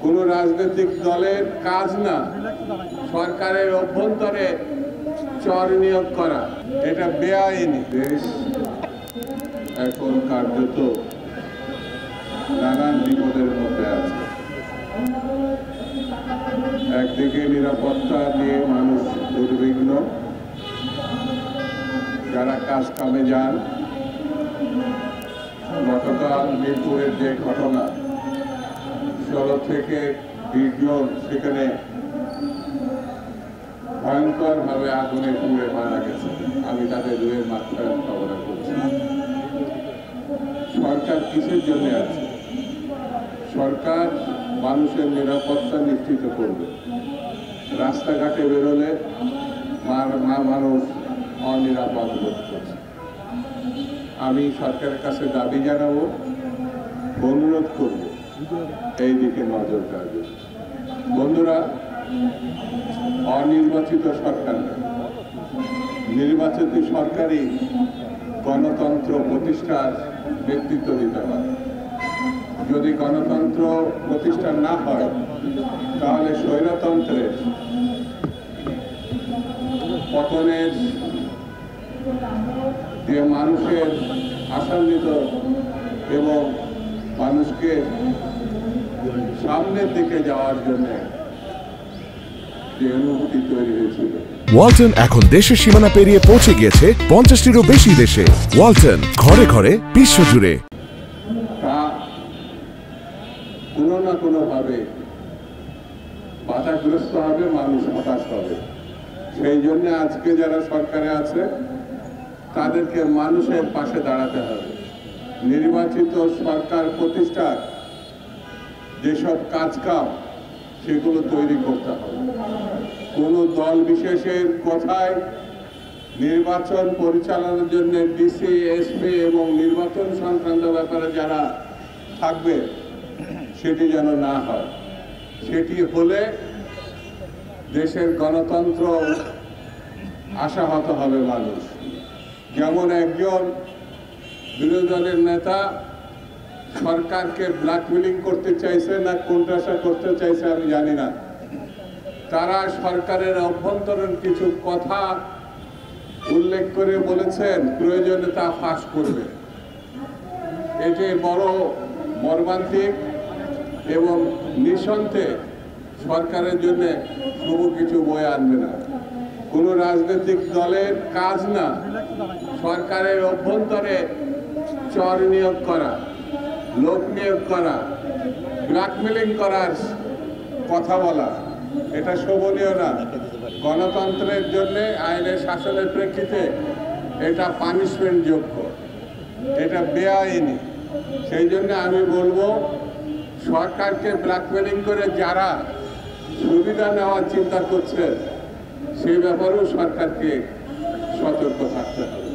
কোনো রাজনৈতিক দলের কাজ না সরকারের অভ্যন্তরে চর নিয়োগ করা, এটা বেআইনি। দেশ এখন কার্যত নানান বিপদের মধ্যে আছে। একদিকে নিরাপত্তা নিয়ে মানুষ উদ্বিগ্ন, যারা কাজ কামে যান। গতকাল মিরপুরের যে ঘটনা, 16 থেকে 20 জন সেখানে ভয়ঙ্করভাবে আগুনে পুড়ে মারা গেছে। আমি তাদের রুহের মাত্রায় কামনা করছি। সরকার কিসের জন্য আছে? সরকার মানুষের নিরাপত্তা নিশ্চিত করবে। রাস্তাঘাটে বেরোলে মানুষ অনিরাপদ বোধ করছে। আমি সরকারের কাছে দাবি জানাবো, অনুরোধ করব এই দিকে নজর রাখবে। বন্ধুরা, অনির্বাচিত সরকার না, নির্বাচিত সরকারই গণতন্ত্র প্রতিষ্ঠার নেতৃত্ব দিতে পারে। যদি গণতন্ত্র প্রতিষ্ঠা না হয়, তাহলে স্বৈরতন্ত্রের পতনের যে মানুষের আশান্বিত এবং মানুষকে সামনের দিকে যাওয়ার জন্য যে অনুভূতি তৈরি হয়েছিল। ওয়ালটন এখন দেশের সীমানা পেরিয়ে পৌঁছে গিয়েছে 50টিরও বেশি দেশে। ওয়ালটন, ঘরে ঘরে বিশ্বজুড়ে। তা কোনো না কোনোভাবে বাধাগ্রস্ত হবে, মানুষ হতাশ হবে। সেই জন্য আজকে যারা সরকারে আছে তাদেরকে মানুষের পাশে দাঁড়াতে হবে। নির্বাচিত সরকার প্রতিষ্ঠার যেসব কাজকাম, সেগুলো তৈরি করতে হবে। কোনো দল বিশেষের কথায় নির্বাচন পরিচালনার জন্য ডিসি, এসপি এবং নির্বাচন সংক্রান্ত ব্যাপারে যারা থাকবে, সেটি যেন না হয়। সেটি হলে দেশের গণতন্ত্র আশাহত হবে মানুষ। যেমন একজন বিরোধী দলের নেতা সরকারকে ব্ল্যাকমেলিং করতে চাইছে না কোণঠাসা করতে চাইছে আমি জানি না। তারা সরকারের অভ্যন্তরীণ কিছু কথা উল্লেখ করে বলেছেন প্রয়োজনে তা ফাঁস করবে। এটি বড় মর্মান্তিক এবং নিঃসন্দেহে সরকারের জন্য শুভ কিছু বয়ে আনবে না। কোনো রাজনৈতিক দলের কাজ না সরকারের অভ্যন্তরে চর নিয়োগ করা, লোক নিয়োগ করা, ব্ল্যাকমেলিং করার কথা বলা, এটা শোভনীয় না। গণতন্ত্রের জন্য আইনের শাসনের প্রেক্ষিতে এটা পানিশমেন্ট যোগ্য, এটা বেআইনি। সেই জন্য আমি বলবো, সরকারকে ব্ল্যাকমেলিং করে যারা সুবিধা নেওয়ার চিন্তা করছে, সেই ব্যাপারেও সরকারকে সতর্ক থাকতে হবে।